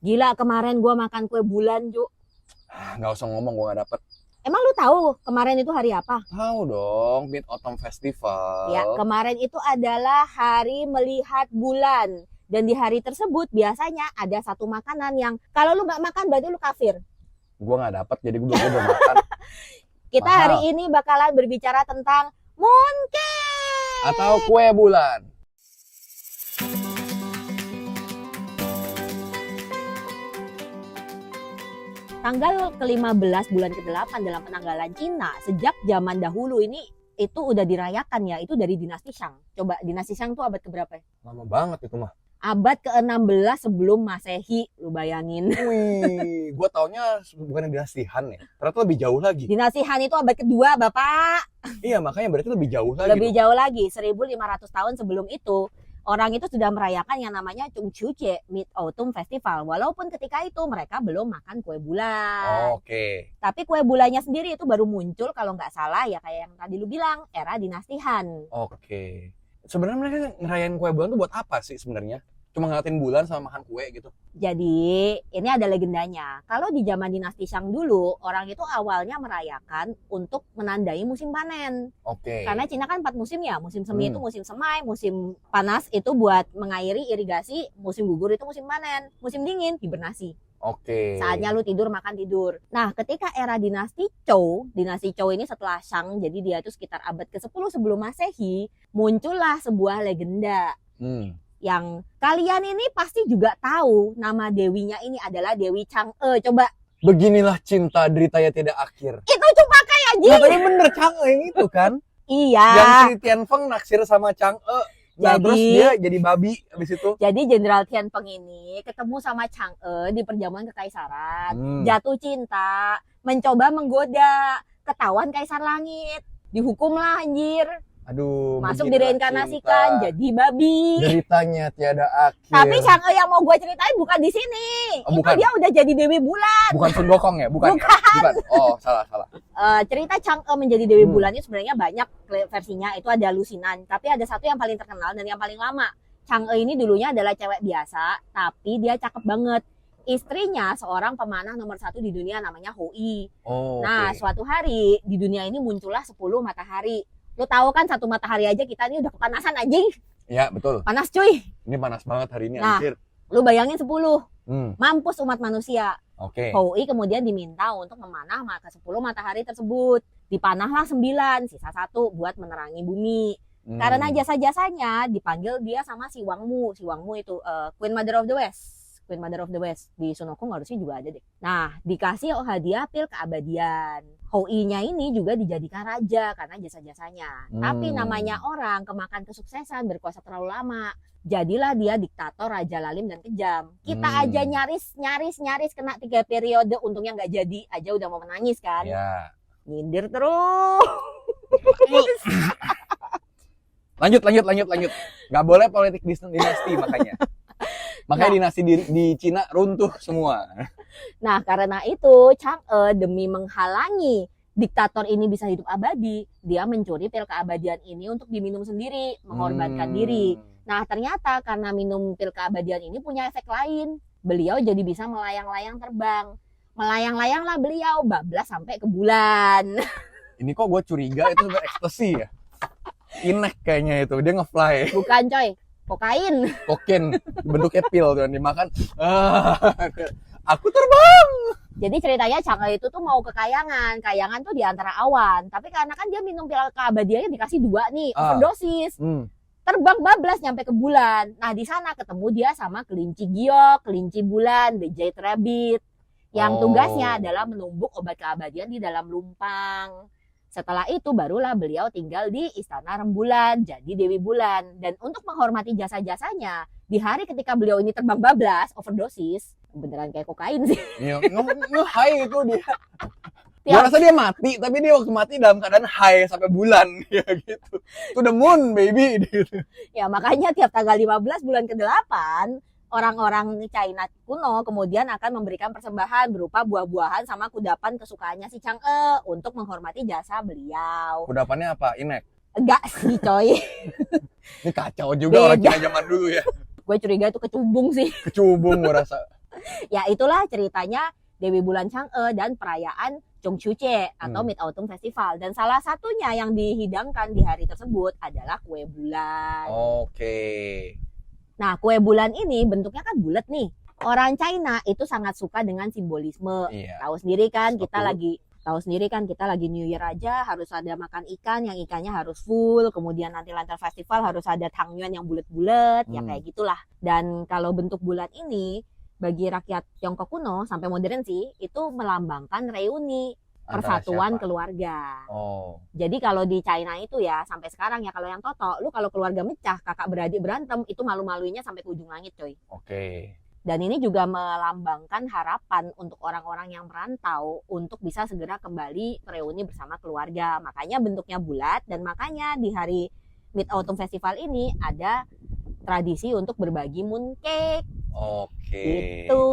Gila, kemarin gua makan kue bulan, Ju. Nggak usah ngomong, gue nggak dapet. Emang lu tahu kemarin itu hari apa? Tahu dong, Mid Autumn Festival. Ya, kemarin itu adalah hari melihat bulan. Dan di hari tersebut biasanya ada satu makanan yang kalau lu nggak makan berarti lu kafir. Gue nggak dapet, jadi gue belum makan. Kita Mahal. hari ini bakalan berbicara tentang mooncake. Atau kue bulan. Tanggal ke-15 bulan ke-8 dalam penanggalan Cina, sejak zaman dahulu ini itu udah dirayakan ya, itu dari dinasti Shang. Coba dinasti Shang tuh abad keberapa ya? Lama banget itu mah. Abad ke-16 sebelum Masehi, lu bayangin. Wih, gue taunya bukan dinasti Han ya. Ternyata lebih jauh lagi. Dinasti Han itu abad kedua, Bapak. Iya, makanya berarti lebih jauh lagi. Lebih jauh lagi, 1500 tahun sebelum itu, orang itu sudah merayakan yang namanya Chungchuche Mid Autumn Festival. Walaupun ketika itu mereka belum makan kue bulan. Oke. Tapi kue bulannya sendiri itu baru muncul kalau nggak salah ya kayak yang tadi lu bilang, era dinasti Han. Oke. Sebenarnya mereka ngerayain kue bulan tuh buat apa sih sebenarnya? Cuma ngeliatin bulan sama makan kue gitu. Jadi ini ada legendanya. Kalau di zaman dinasti Shang dulu, orang itu awalnya merayakan untuk menandai musim panen. Oke. Karena Cina kan 4 musim ya. Musim semi itu musim semai, musim panas itu buat mengairi irigasi, musim gugur itu musim panen, musim dingin hibernasi. Oke. Saatnya lu tidur makan tidur. Nah, ketika era dinasti Zhou ini setelah Shang, jadi dia itu sekitar abad ke-10 sebelum Masehi, muncullah sebuah legenda yang kalian ini pasti juga tahu nama dewinya ini adalah Dewi Chang'e. Coba. Beginilah cinta deritanya tidak akhir. Itu cuma kayak Nah, anjing. tapi bener Chang'e yang itu kan? Iya. Yang si Tianfeng naksir sama Chang'e. Nah, terus dia jadi babi abis itu. Jadi Jenderal Tianfeng ini ketemu sama Chang'e di perjamuan kekaisaran, jatuh cinta, mencoba menggoda, ketahuan kaisar langit, dihukumlah anjir, Aduh. masuk beginilah direinkarnasikan cinta. jadi babi. Deritanya tiada akhir. Tapi Chang'e yang mau gue ceritain bukan di sini. Oh, Itu bukan. dia udah jadi Dewi Bulan. Bukan Sun Gokong ya? Bukan. Bukan. Oh, salah. Cerita Chang'e menjadi Dewi Bulan ini sebenarnya banyak versinya. Itu ada lusinan, tapi ada satu yang paling terkenal dan yang paling lama. Chang'e ini dulunya adalah cewek biasa, tapi dia cakep banget. Istrinya seorang pemanah nomor 1 di dunia namanya Hou-i. Oh, Nah, oke. suatu hari di dunia ini muncullah 10 matahari. Lu tahu kan satu matahari aja kita ini udah kepanasan anjing. Ya, betul. Panas cuy. Ini panas banget hari ini, Nah. anjir. Lu bayangin 10. Hmm, Mampus umat manusia. oke. Hou-i kemudian diminta untuk memanah ke 10 matahari tersebut. Dipanahlah 9, sisa 1 buat menerangi bumi. Karena jasa-jasanya dipanggil dia sama si Wangmu. Si Wangmu itu Queen Mother of the West. Queen Mother of the West. Di Sun Wukong harusnya juga ada deh. Nah, dikasih hadiah pil keabadian. Hou-i-nya ini juga dijadikan raja karena jasa-jasanya. Tapi namanya orang kemakan kesuksesan berkuasa terlalu lama. Jadilah dia diktator, raja lalim dan kejam. Kita aja nyaris kena 3 periode, untungnya nggak jadi aja udah mau menangis kan. Ya. Nyindir terus. Lanjut. Gak boleh politik dinasti makanya. Makanya dinasti di Cina runtuh semua. Nah, karena itu Chang'e demi menghalangi diktator ini bisa hidup abadi, dia mencuri pil keabadian ini untuk diminum sendiri, mengorbankan diri. Nah, ternyata karena minum pil keabadian ini punya efek lain. Beliau jadi bisa melayang-layang terbang. Melayang-layanglah beliau, bablas sampai ke bulan. Ini kok gue curiga itu sebenarnya ekstasi ya. Inek kayaknya itu, dia nge-fly. Bukan coy, kokain. Kokain, bentuknya pil tuh, dimakan. Aku terbang. Jadi ceritanya Chang'e itu tuh mau ke Kayangan. Kayangan tuh di antara awan. Tapi karena kan dia minum pil keabadiannya dikasih 2 nih, overdosis. Terbang bablas nyampe ke bulan. Nah, di sana ketemu dia sama kelinci giok, kelinci bulan, the Jade Rabbit. Yang tugasnya adalah menumbuk obat keabadian di dalam lumpang. Setelah itu barulah beliau tinggal di Istana Rembulan, jadi Dewi Bulan. Dan untuk menghormati jasa-jasanya, di hari ketika beliau ini terbang bablas, overdosis, beneran kayak kokain sih. High itu dia. Gue rasa dia mati, tapi dia waktu mati dalam keadaan high sampai bulan. Ya gitu. To the moon, baby. Gitu. Ya makanya tiap tanggal 15 bulan ke-8, orang-orang China kuno kemudian akan memberikan persembahan berupa buah-buahan sama kudapan kesukaannya si Chang'e untuk menghormati jasa beliau. Kudapannya apa? Inek? Enggak sih coy. Ini kacau juga orang Cina zaman dulu ya. Gue curiga itu kecubung sih. Kecubung gue rasa. Ya itulah ceritanya Dewi Bulan Chang'e dan perayaan Chongchuche atau Hmm. Mid Autumn Festival. Dan salah satunya yang dihidangkan di hari tersebut adalah kue bulan. Oke. Nah, kue bulan ini bentuknya kan bulat nih. Orang China itu sangat suka dengan simbolisme. Iya. Tahu sendiri kan Stop kita dulu. lagi New Year aja harus ada makan ikan, yang ikannya harus full. Kemudian nanti Lantern Festival harus ada tangyuan yang bulat-bulat, ya kayak gitulah. Dan kalau bentuk bulat ini bagi rakyat Tiongkok kuno sampai modern sih itu melambangkan reuni, Antara persatuan siapa? keluarga. Oh. Jadi kalau di China itu ya sampai sekarang ya kalau yang Toto, lu kalau keluarga mecah, kakak beradik berantem itu malu-maluinya sampai ke ujung langit, coy. Oke. Dan ini juga melambangkan harapan untuk orang-orang yang merantau untuk bisa segera kembali reuni bersama keluarga. Makanya bentuknya bulat dan makanya di hari Mid Autumn Festival ini ada tradisi untuk berbagi mooncake. Oke. Gitu.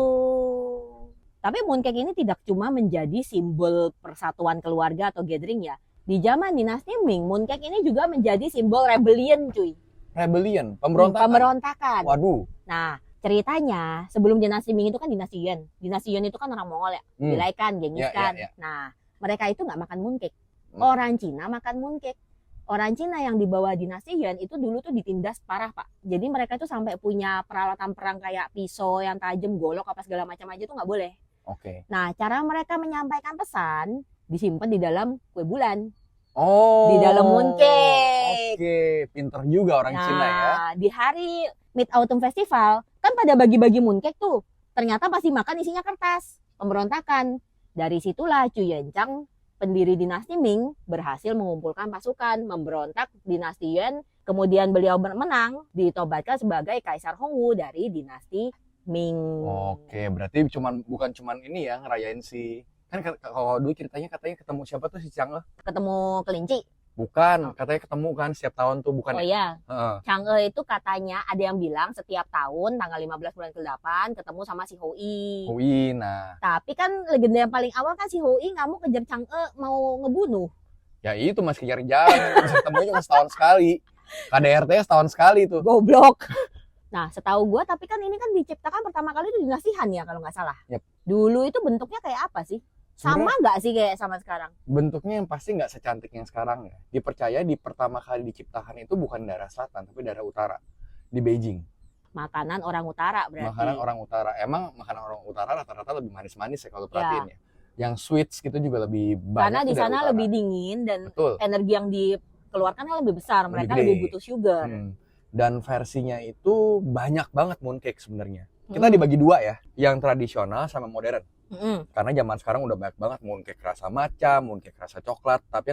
Tapi mooncake ini tidak cuma menjadi simbol persatuan keluarga atau gathering ya. Di zaman dinasti Ming, mooncake ini juga menjadi simbol rebellion, cuy. Rebellion, pemberontakan. Pemberontakan. Waduh. Nah, ceritanya sebelum dinasti Ming itu kan dinasti Yuan. Dinasti Yuan itu kan orang Mongol ya, Bilai Khan, Genghis Khan. Ya. Nah, mereka itu nggak makan mooncake. Hmm. Orang Cina makan mooncake. Orang Cina yang di bawah dinasti Yuan itu dulu tuh ditindas parah, Pak. Jadi mereka itu sampai punya peralatan perang kayak pisau yang tajam, golok apa segala macam aja tuh nggak boleh. Oke. Nah, cara mereka menyampaikan pesan disimpan di dalam kue bulan, Oh. di dalam mooncake. Oke, pinter juga orang Cina ya. Nah, di hari Mid Autumn Festival kan pada bagi-bagi mooncake tuh. Ternyata pasti makan isinya kertas. Pemberontakan. Dari situlah Chu Yuanchang, pendiri dinasti Ming, berhasil mengumpulkan pasukan, memberontak dinasti Yuan. Kemudian beliau menang, ditobatkan sebagai Kaisar Hongwu dari dinasti Ming. Oke, berarti bukan cuman ini ya ngerayain si kan kalau dulu ceritanya katanya ketemu siapa tuh si Chang'e? Ketemu kelinci. Bukan, katanya ketemu kan setiap tahun tuh bukan. Oh iya, Heeh. Chang'e itu katanya ada yang bilang setiap tahun tanggal 15 bulan ke-8 ketemu sama si Hou-i. Hui, nah. Tapi kan legenda yang paling awal kan si Hou-i nggak mau kejar Chang'e, mau ngebunuh. Ya itu masih kejar-kejaran, bisa ketemunya cuma setahun sekali. KDRT setahun sekali tuh. Goblok. Nah, setahu gue, tapi kan ini kan diciptakan pertama kali itu dinasti Han ya kalau nggak salah. Yep. Dulu itu bentuknya kayak apa sih? Sama nggak sih kayak sama sekarang? Bentuknya yang pasti nggak secantik yang sekarang ya. Dipercaya di pertama kali diciptakan itu bukan daerah selatan, tapi daerah utara. Di Beijing. Makanan orang utara berarti. Makanan orang utara. Emang makanan orang utara rata-rata lebih manis-manis ya kalau perhatiin ya. Yang sweets gitu juga lebih banyak. Karena di tuh dari sana utara. lebih dingin dan Betul. energi yang dikeluarkan kan lebih besar. Lebih Mereka gede. lebih butuh sugar. Dan versinya itu banyak banget mooncake sebenarnya. Kita dibagi dua ya, yang tradisional sama modern. Karena zaman sekarang udah banyak banget mooncake rasa matcha, mooncake rasa coklat, tapi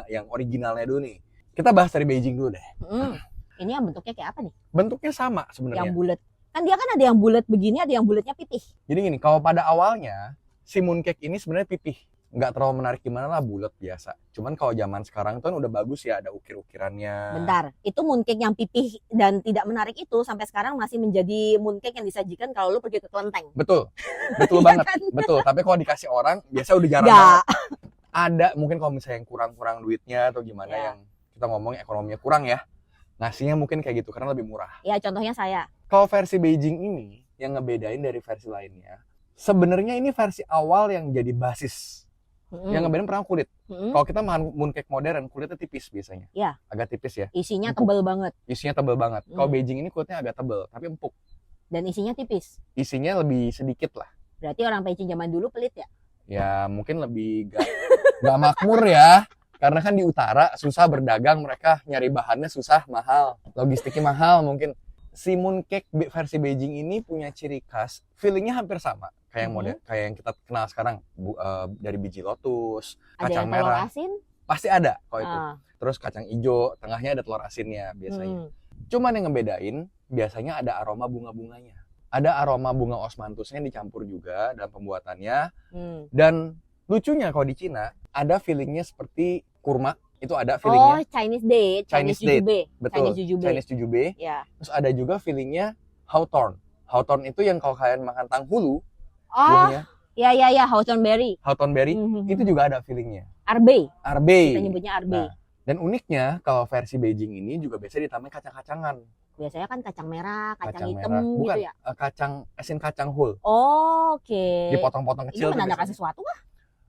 yang originalnya dulu nih. Kita bahas dari Beijing dulu deh. Ini yang bentuknya kayak apa nih? Bentuknya sama sebenarnya. Yang bulat. Kan dia kan ada yang bulat begini, ada yang bulatnya pipih. Jadi gini, kalau pada awalnya si mooncake ini sebenarnya pipih. Nggak terlalu menarik gimana lah, bulat biasa. Cuman kalau zaman sekarang tuh kan udah bagus ya, ada ukir-ukirannya. Bentar, itu mooncake yang pipih dan tidak menarik itu sampai sekarang masih menjadi mooncake yang disajikan kalau lu pergi ke kelenteng. Betul. Betul Iya banget. kan? Betul. Tapi kalau dikasih orang, biasa udah jarang Nggak. banget. Ada mungkin kalau misalnya yang kurang-kurang duitnya atau gimana Ya. yang kita ngomong ekonominya kurang ya. Ngasihnya mungkin kayak gitu karena lebih murah. Ya contohnya saya. Kalau versi Beijing ini yang ngebedain dari versi lainnya, sebenarnya ini versi awal yang jadi basis. Yang ngebedain pertama kulit. Kalau kita makan mooncake modern, kulitnya tipis biasanya. Iya. Agak tipis ya. Isinya Empuk. tebal banget Isinya tebal banget. Kalau Beijing ini kulitnya agak tebal, tapi empuk. dan isinya tipis. Isinya lebih sedikit lah. Berarti orang Beijing zaman dulu pelit ya? Ya mungkin lebih gak makmur ya. Karena kan di utara susah berdagang, mereka nyari bahannya susah, mahal. Logistiknya mahal mungkin. Si mooncake versi Beijing ini punya ciri khas, feelingnya hampir sama. Kayak yang kita kenal sekarang, dari biji lotus, Ada kacang yang telur merah. asin? Pasti ada kalau itu. Ah. Terus kacang hijau, tengahnya ada telur asinnya biasanya. Cuman yang ngebedain, biasanya ada aroma bunga-bunganya. Ada aroma bunga osmanthusnya yang dicampur juga dalam pembuatannya. Dan lucunya kalau di Cina, ada feelingnya seperti kurma. Itu ada feelingnya. Oh, Chinese date, Chinese jujube. Betul, Chinese jujube. Chinese jujube. Ya. Terus ada juga feelingnya hawthorn. Hawthorn itu yang kalau kalian makan tanghulu, Oh, buahnya ya, hawthorn berry. hawthorn berry, itu juga ada feelingnya. Arbe. Arbe. Kita nyebutnya arbe. Nah, dan uniknya kalau versi Beijing ini juga biasa ditambahin kacang-kacangan. Biasanya kan kacang merah, kacang hitam merah. Bukan, gitu ya. asin kacang whole. Oh, oke. Dipotong-potong Ini kecil. menandakan sesuatu kah?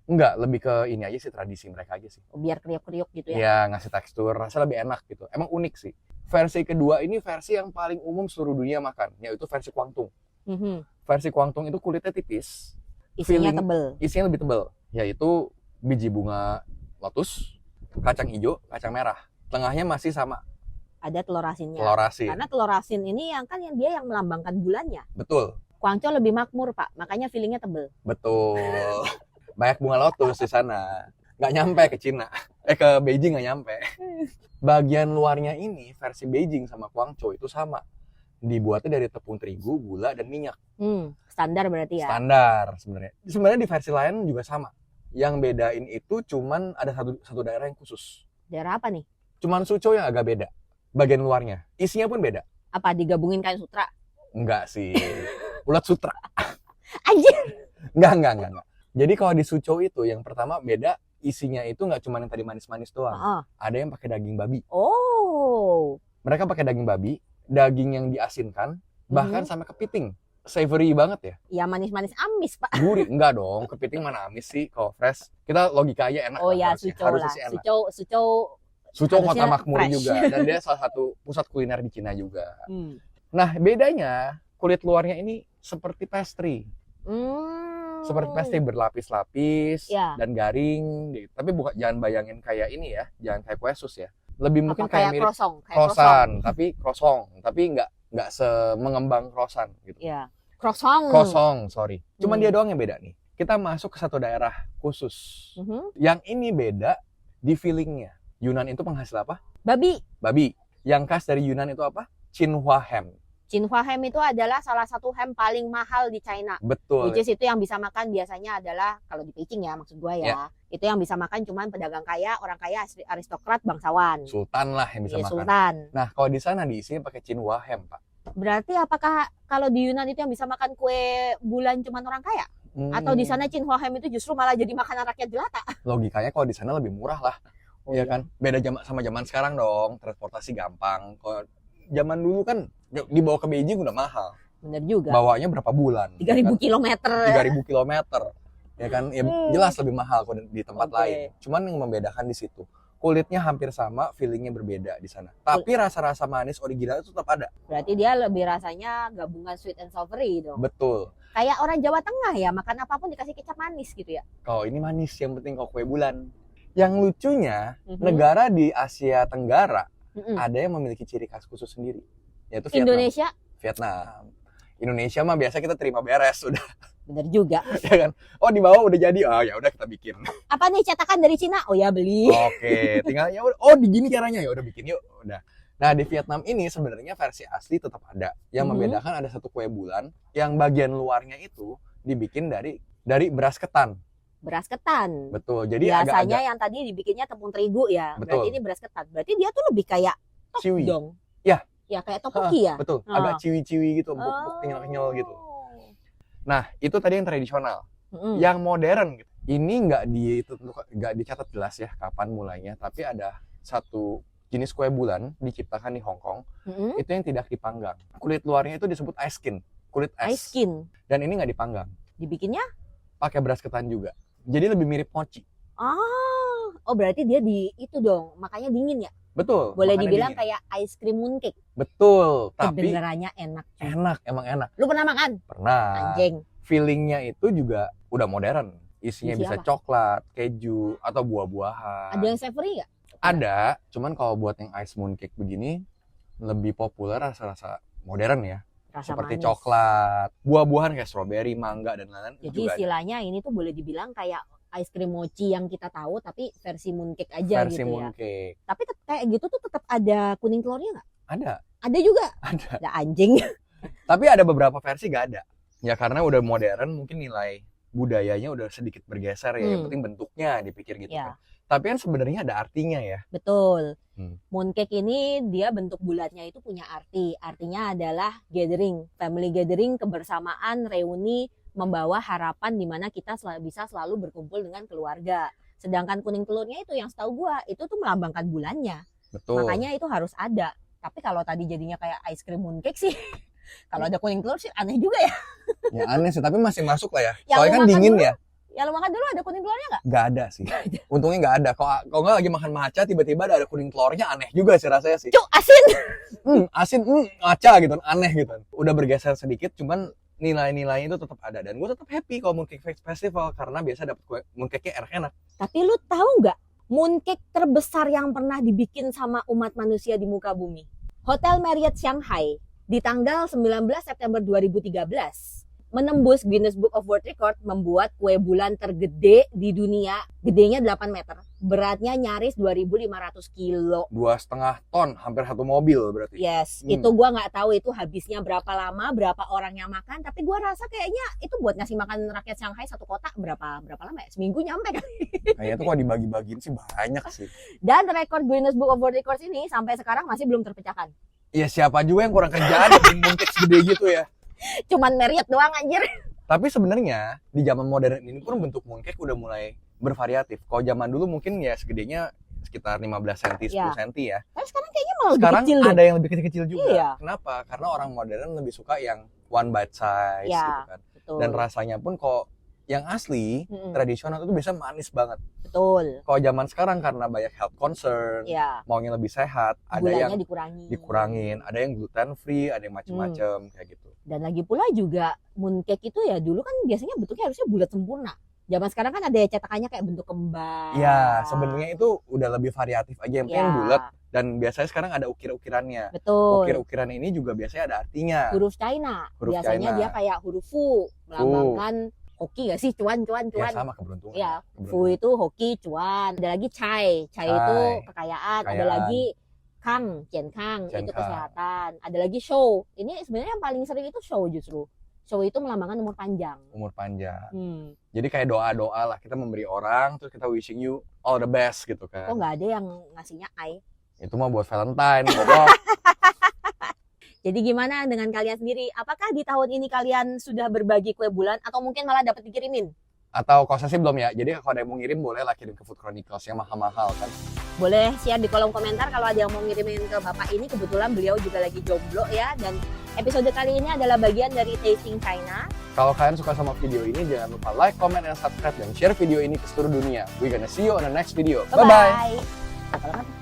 Enggak, lebih ke ini aja sih, tradisi mereka aja sih. Biar kriuk-kriuk gitu ya. Iya, ngasih tekstur, rasa lebih enak gitu. Emang unik sih. Versi kedua ini versi yang paling umum seluruh dunia makan, yaitu versi Guangdong. Versi Guangdong itu kulitnya tipis, Isinya tebel. Isinya lebih tebal, yaitu biji bunga lotus, kacang hijau, kacang merah. Tengahnya masih sama. Ada telur asinnya. Telur asin. Karena telur asin ini yang dia yang melambangkan bulannya. Betul. Guangzhou lebih makmur, Pak. Makanya feelingnya tebel. Betul. Banyak bunga lotus di sana. Nggak nyampe ke Cina. Ke Beijing nggak nyampe. Bagian luarnya ini versi Beijing sama Guangzhou itu sama. Dibuatnya dari tepung terigu, gula, dan minyak. Standar berarti ya? Standar sebenarnya. Sebenarnya di versi lain juga sama. Yang bedain itu cuman ada satu daerah yang khusus. Daerah apa nih? Cuman Suzhou yang agak beda. Bagian luarnya. Isinya pun beda. Apa digabungin kayak sutra? Enggak sih. Ulat sutra. Anjir. Enggak. Jadi kalau di Suzhou itu yang pertama beda, isinya itu nggak cuma yang tadi manis-manis doang. Ada yang pakai daging babi. Oh. Mereka pakai daging babi, daging yang diasinkan, bahkan sampai kepiting. Savory banget ya. Ya manis-manis amis, Pak. Gurih. Enggak dong, kepiting mana amis sih kalau fresh. Kita logika aja enak. Oh ya, Suzhou lah. Suzhou kota makmur fresh juga. Dan dia salah satu pusat kuliner di Cina juga. Nah, bedanya kulit luarnya ini seperti pastry. Seperti pastry berlapis-lapis dan garing. Tapi jangan bayangin kayak ini ya. Jangan kayak kue sus ya. Lebih mungkin kayak mirip croissant. Tapi croissant. Tapi nggak semengembang croissant gitu. Iya. Croissant, sorry. Cuman dia doang yang beda nih. Kita masuk ke satu daerah khusus. Yang ini beda di feelingnya. Yunan itu penghasil apa? Babi. Yang khas dari Yunan itu apa? Xinhua ham. Xinhua ham itu adalah salah satu ham paling mahal di China. Betul. Which is itu yang bisa makan biasanya adalah, kalau di Beijing ya maksud gue ya. Itu yang bisa makan cuman pedagang kaya, orang kaya, aristokrat, bangsawan. Sultan lah yang bisa makan. Sultan. Nah, kalau di sana diisinya pakai Xinhua ham, Pak. Berarti apakah kalau di Yunan itu yang bisa makan kue bulan cuman orang kaya? Atau di sana Xinhua ham itu justru malah jadi makanan rakyat jelata? Logikanya kalau di sana lebih murah lah. Iya kan? Beda sama zaman sekarang dong. Transportasi gampang. Kalau zaman dulu kan dibawa ke Beijing udah mahal. Bener juga. Bawanya berapa bulan? 3.000 kilometer. 3.000 kilometer. Ya kan? Ya, jelas lebih mahal kalau di tempat lain. Cuman yang membedakan di situ. Kulitnya hampir sama, feelingnya berbeda di sana. Tapi rasa-rasa manis original itu tetap ada. Berarti dia lebih rasanya gabungan sweet and savory dong. Betul. Kayak orang Jawa Tengah ya, makan apapun dikasih kecap manis gitu ya. Kalau ini manis, yang penting kalau kue bulan. Yang lucunya, negara di Asia Tenggara ada yang memiliki ciri khas khusus sendiri, yaitu Vietnam. Indonesia mah biasa kita terima beres udah. Bener juga. Ya kan? Oh di bawah udah jadi, ya udah kita bikin. Apa nih cetakan dari Cina? Oh ya beli. Oke, tinggal ya udah. Oh begini caranya, ya udah bikin yuk, udah. Nah di Vietnam ini sebenarnya versi asli tetap ada. Yang membedakan ada satu kue bulan yang bagian luarnya itu dibikin dari beras ketan. Beras ketan. Betul. Jadi biasanya yang tadi dibikinnya tepung terigu ya. Betul. Berarti ini beras ketan. Berarti dia tuh lebih kayak ciwi dong. Ya. Ya kayak tteokbokki ya. Betul. Agak ciwi-ciwi gitu, empuk-empuk, kenyal-kenyal gitu. Nah, itu tadi yang tradisional. Yang modern gitu. Ini nggak dicatat jelas ya kapan mulainya, tapi ada satu jenis kue bulan diciptakan di Hong Kong. Itu yang tidak dipanggang. Kulit luarnya itu disebut ice skin. Kulit es. Ice skin. Dan ini nggak dipanggang. Dibikinnya pakai beras ketan juga. Jadi lebih mirip mochi. Oh berarti dia itu dong, makanya dingin ya? Betul. Boleh dibilang dingin. Kayak ice cream mooncake. Betul. Tapi kedengarannya enak. Emang enak. Lu pernah makan? Pernah. Anjing. Feelingnya itu juga udah modern. Isinya bisa apa? Coklat, keju, atau buah-buahan. Ada yang savory nggak? Ada. Cuman kalau buat yang ice mooncake begini, lebih populer rasa-rasa modern ya. Rasa seperti manis. Coklat, buah-buahan kayak stroberi, mangga, dan lain-lain. Jadi istilahnya ini tuh boleh dibilang kayak ice cream mochi yang kita tahu tapi versi mooncake aja versi gitu mooncake. Ya. Tapi kayak gitu tuh tetap ada kuning telurnya nggak? Ada. Ada juga? Ada. Ada anjing. Tapi ada beberapa versi nggak ada. Ya karena udah modern mungkin nilai budayanya udah sedikit bergeser ya. Yang penting bentuknya dipikir gitu kan. Tapi kan sebenarnya ada artinya ya. Betul. Mooncake ini dia bentuk bulatnya itu punya arti. Artinya adalah gathering, family gathering, kebersamaan, reuni, membawa harapan di mana kita bisa selalu berkumpul dengan keluarga. Sedangkan kuning telurnya itu yang setahu gua itu tuh melambangkan bulannya. Betul. Makanya itu harus ada. Tapi kalau tadi jadinya kayak ice cream mooncake sih, kalau ada kuning telur sih aneh juga ya. Ya aneh sih, tapi masih masuk lah ya. Yang Soalnya lu kan makan dingin dulu, ya. Ya lu makan dulu ada kuning telurnya nggak? Nggak ada sih. Untungnya nggak ada. Kalau nggak lagi makan matcha, tiba-tiba ada kuning telurnya, aneh juga sih rasanya sih. Cuk, asin. Asin, matcha gitu, aneh gitu. Udah bergeser sedikit, cuman nilai-nilainya itu tetap ada. Dan gue tetap happy kalau Mooncake Festival, karena biasa dapet mooncake-nya enak-enak. Tapi lu tahu nggak mooncake terbesar yang pernah dibikin sama umat manusia di muka bumi? Hotel Marriott Shanghai di tanggal 19 September 2013 menembus Guinness Book of World Record, membuat kue bulan tergede di dunia. Gedenya 8 meter, beratnya nyaris 2.500 kilo. 2,5 ton, hampir 1 mobil berarti. Yes, itu gua nggak tahu itu habisnya berapa lama, berapa orang yang makan, tapi gua rasa kayaknya itu buat ngasih makan rakyat Shanghai satu kota berapa lama ya? Seminggu nyampe kan? Kayaknya tuh kalau dibagi-bagiin sih banyak sih. Dan rekor Guinness Book of World Records ini sampai sekarang masih belum terpecahkan. Ya siapa juga yang kurang kerjaan bikin mooncake segede gitu ya. Cuman Marriott doang anjir. Tapi sebenarnya di zaman modern ini pun bentuk mooncake udah mulai bervariatif. Kalau zaman dulu mungkin ya segedenya sekitar 15 cm, 10 cm ya. Tapi sekarang kayaknya malah lebih Sekarang kecil ada yang lebih kecil-kecil juga. Iya. Kenapa? Karena orang modern lebih suka yang one bite size Iya, gitu kan. betul. Dan rasanya pun kok yang asli, tradisional itu bisa manis banget. Betul. Kalau zaman sekarang karena banyak health concern, Ya. maunya lebih sehat, ada Gulanya yang dikurangin, ada yang gluten free, ada yang macem-macem kayak gitu. Dan lagi pula juga mooncake itu ya dulu kan biasanya bentuknya harusnya bulat sempurna. Zaman sekarang kan ada cetakannya kayak bentuk kembar. Iya, sebenarnya itu udah lebih variatif aja, yang penting Ya. bulat. Dan biasanya sekarang ada ukir-ukirannya. Betul. Ukir-ukiran ini juga biasanya ada artinya. Huruf China. Huruf Biasanya China. dia kayak huruf Fu, melambangkan hoki gak sih? Cuan. Ya sama keberuntungan. Ya, Fu itu hoki, cuan. Ada lagi Chai itu kekayaan. Ada lagi Kang, Jian Kang itu kesehatan. Ada lagi Shou. Ini sebenarnya yang paling sering itu Shou justru. Shou itu melambangkan umur panjang. Umur panjang. Jadi kayak doa-doa lah, kita memberi orang, terus kita wishing you all the best gitu kan. Kok nggak ada yang ngasihnya ai? Itu mah buat Valentine, goblok. Jadi gimana dengan kalian sendiri? Apakah di tahun ini kalian sudah berbagi kue bulan atau mungkin malah dapat dikirimin? Atau kalau saya sih belum ya. Jadi kalau ada yang mau ngirim boleh lah kirim ke Food Chronicles yang mahal-mahal kan. Boleh share di kolom komentar kalau ada yang mau ngirimin ke Bapak ini. Kebetulan beliau juga lagi jomblo ya. Dan episode kali ini adalah bagian dari Tasting China. Kalau kalian suka sama video ini, jangan lupa like, comment, dan subscribe. Dan share video ini ke seluruh dunia. We gonna see you on the next video. Bye-bye. Bye-bye.